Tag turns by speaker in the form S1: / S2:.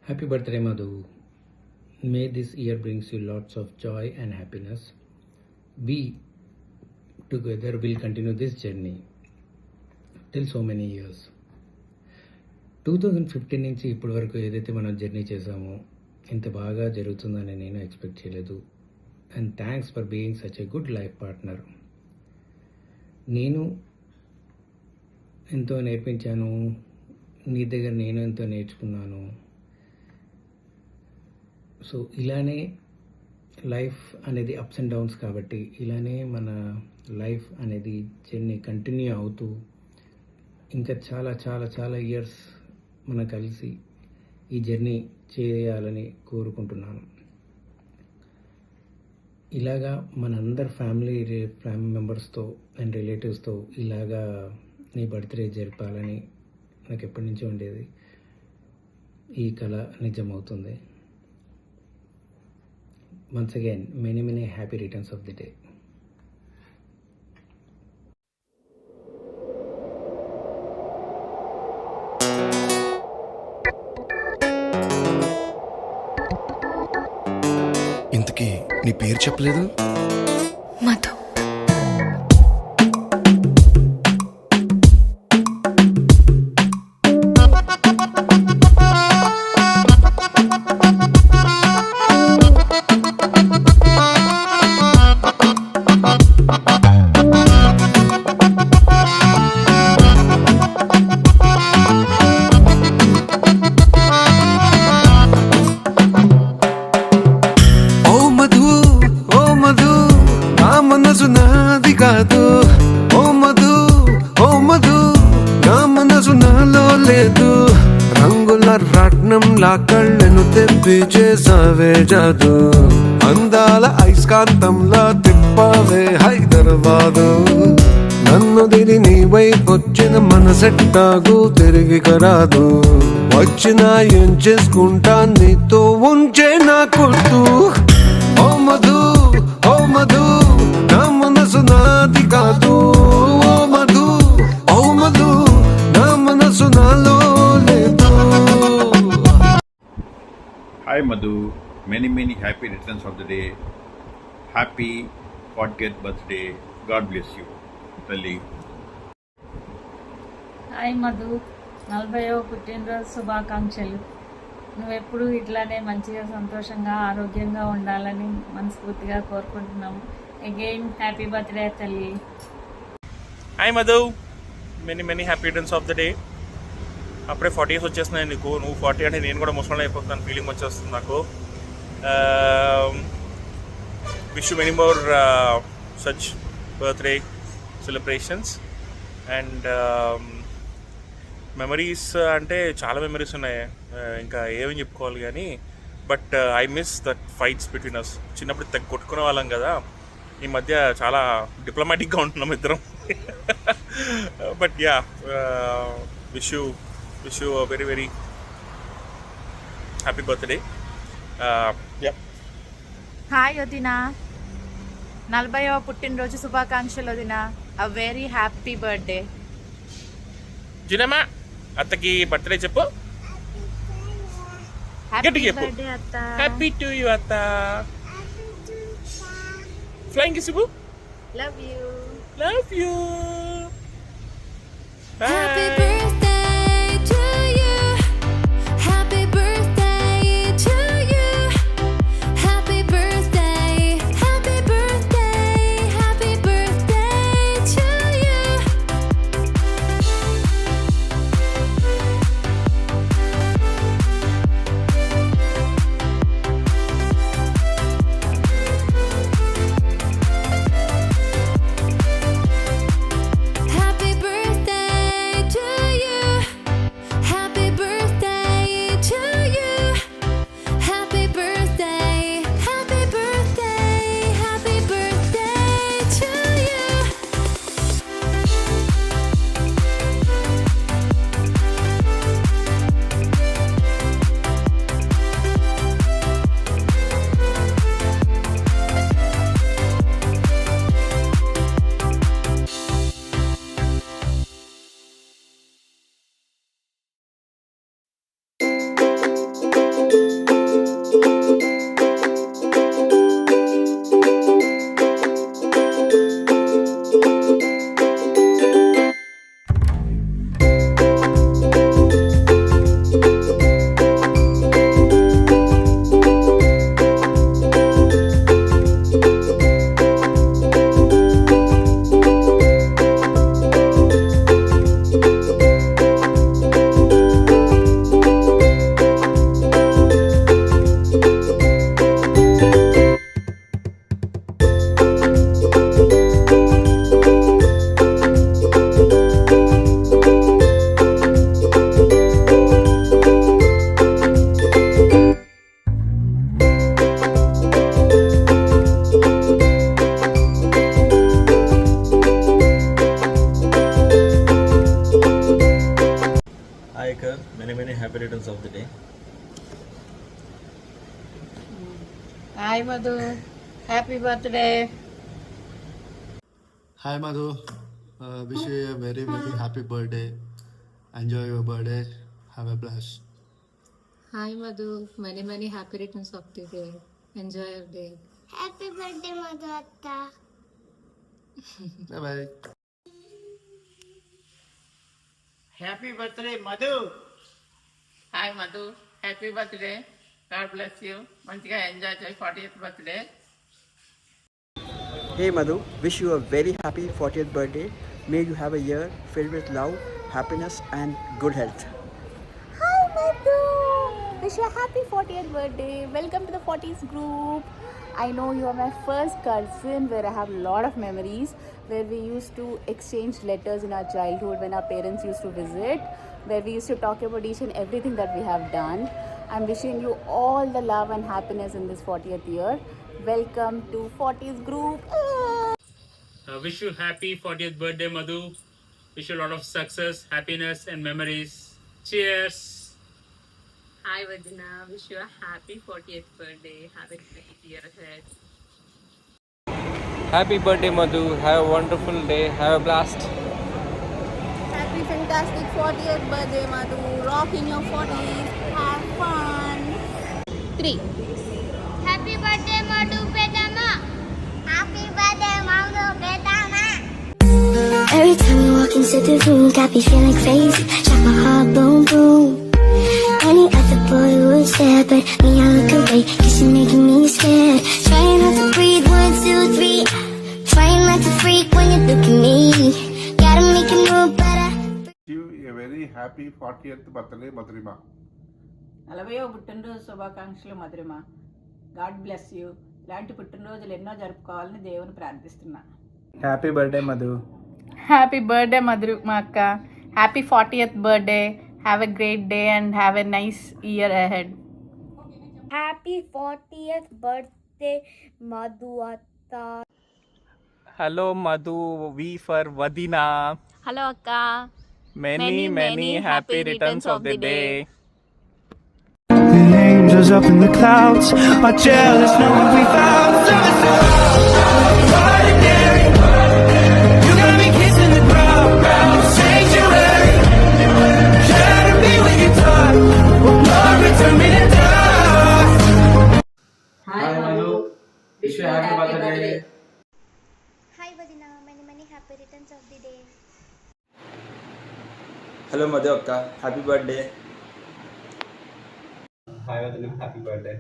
S1: Happy birthday, Madhu. May this year brings you lots of joy and happiness. We together will continue this journey till so many years. 2015 నుంచి ఇప్పటి వరకు ఏదైతే మనం journey చేసామో ఇంత బాగా జరుగుతుందని నేను ఎక్స్పెక్ట్ చేయలేదు. And thanks for being such a good life partner. నేను ఎంతో నేర్పించాను, నీ దగ్గర నేను ఎంతో నేర్చుకున్నాను. సో ఇలానే లైఫ్ అనేది అప్స్ అండ్ డౌన్స్ కాబట్టి ఇలానే మన లైఫ్ అనేది జర్నీ కంటిన్యూ అవుతూ ఇంకా చాలా చాలా చాలా ఇయర్స్ మనం కలిసి ఈ జర్నీ చేయాలని కోరుకుంటున్నాను. ఇలాగా మనందరి ఫ్యామిలీ మెంబర్స్తో అండ్ రిలేటివ్స్తో ఇలాగా నీ బర్త్డే జరపాలని నాకు ఎప్పటి నుంచో ఉండేది. ఈ కళ నిజమవుతుంది. Once again, many happy returns of the day.
S2: ఇంతకీ నీ పేరు చెప్పలేదు?
S3: మధు.
S2: నాది కాదు ఓ మధు, ఓ మధు, నా మనసు నాలో లేదు. రంగుల రత్నంలా కళ్ళను తెప్పి చేసావే జాదు, అందాల ఐస్కాంతంలా తిప్పావే హైదరాబాదు. నన్ను దిని నీ వైపొచ్చిన మనసెట్టాగు తిరిగి కరాదు. వచ్చినా ఏం చేసుకుంటా నీతో ఉంచే నా కొట్టు. ఓ మధు, ఓ మధు, నా మనసు నాది కాదు. ఓ మధు, ఓ మధు, నా మనసు నాలో లేదు.
S4: Hi Madhu, many happy returns of the day. Happy 40th birthday. God bless you. Tali.
S5: Hi Madhu, 40వ పుట్టినరోజు శుభాకాంక్షలు. నువ్వెప్పుడు ఇట్లానే మంచిగా సంతోషంగా ఆరోగ్యంగా ఉండాలని మనస్ఫూర్తిగా కోరుకుంటున్నాము. అగైన్ హ్యాపీ బర్త్డే తల్లి.
S6: Hi Madhu, many happy returns of the day. అప్పుడే 40 ఇయర్స్ వచ్చేస్తున్నాయి నీకు. నువ్వు 40 అంటే నేను కూడా ముసలి అయిపోతున్నాను ఫీలింగ్ వచ్చేస్తుంది నాకు. Wish you many more such birthday celebrations and memories. అంటే చాలా మెమరీస్ ఉన్నాయి, ఇంకా ఏమని చెప్పుకోవాలి కానీ. But I miss that fights between us. చిన్నప్పుడు తెగ కొట్టుకునే వాళ్ళం కదా, ఈ మధ్య చాలా డిప్లొమాటిక్గా ఉంటున్నాం ఇద్దరం. But yeah, wish you very happy birthday.
S7: Hi వదిన, 40వ పుట్టినరోజు శుభాకాంక్షలు వదిన. Uh very happy birthday.
S6: జినమ్మా, అత్తకి బర్త్డే చెప్పు.
S7: హ్యాపీ బర్త్డే అత్త.
S6: హ్యాపీ టు యూ అత్త. ఫ్లయింగ్ కిస్ ఇవ్వు.
S7: Love you.
S6: Love you.
S3: Happy
S6: Bye.
S3: birthday to you. Happy birthday to you. Happy birthday. Happy birthday. Happy birthday to you. Happy birthday to
S5: hi Madhu, happy birthday.
S8: Hi Madhu, wish you a very happy birthday. Enjoy your birthday. Have a blast.
S9: Hi Madhu, many happy returns of the day. Enjoy your day.
S3: Happy birthday, Madhu Atta.
S8: Bye bye.
S10: Happy birthday Madhu. Hi Madhu, happy birthday. God bless you. మంచిగా enjoy చేయి 40th birthday.
S11: Hey Madhu, wish you a very happy 40th birthday. May you have a year filled with love, happiness and good health.
S7: Hi Madhu! Wish you a happy 40th birthday. Welcome to the 40s group. I know you are my first cousin where I have a lot of memories where we used to exchange letters in our childhood when our parents used to visit, where we used to talk about each and everything that we have done. I'm wishing you all the love and happiness in this 40th year. Welcome to 40s group.
S12: Wish you happy 40th birthday, Madhu. Wish you a lot of success, happiness, and memories. Cheers.
S9: Hi Vadina, wish you a happy 40th birthday. Have a great year ahead.
S11: Happy birthday Madhu, have a wonderful day, have a blast.
S7: Happy fantastic 40th birthday Madhu. Rock in your 40s. Have fun. 3.
S3: Happy birthday, Madhu Pedama. Happy birthday, Madhu Pedama.
S13: Every time you walk into the room, got me feeling crazy. Shot my heart, boom, boom. Any other boy would stare, but me, I look away, 'cause you're making me scared. Trying not to breathe, 1, 2, 3. Trying not to freak when you look at me. Gotta make it move better.
S14: You a very happy 40th birthday, Madhurima.
S10: 40వ పుట్టినరోజు శుభాకాంక్షలు మధురిమ. God bless you. ఇలాంటి పుట్టినరోజులు ఎన్నో జరుపుకోవాలని దేవుని ప్రార్థిస్తున్నా.
S11: Happy birthday Madhu.
S7: Happy birthday Madhu మా అక్క. Happy 40th birthday. Have a great day and have a nice year ahead.
S3: Happy 40th birthday, Madhu Atta.
S11: Hello Madhu, V for Vadina.
S7: Hello akka.
S11: Many happy returns of the day.
S2: The angels up in the clouds are jealous knowing we found ordinary. You got me kissing the ground, sanctuary. Shadow me when you talk, oh Lord, return me to dust.
S11: Hi Madhu, wish you a happy birthday.
S3: Hi, Vadina. Many happy returns of the day.
S11: Hello Madhu akka, happy birthday. Hi Vadina, happy birthday.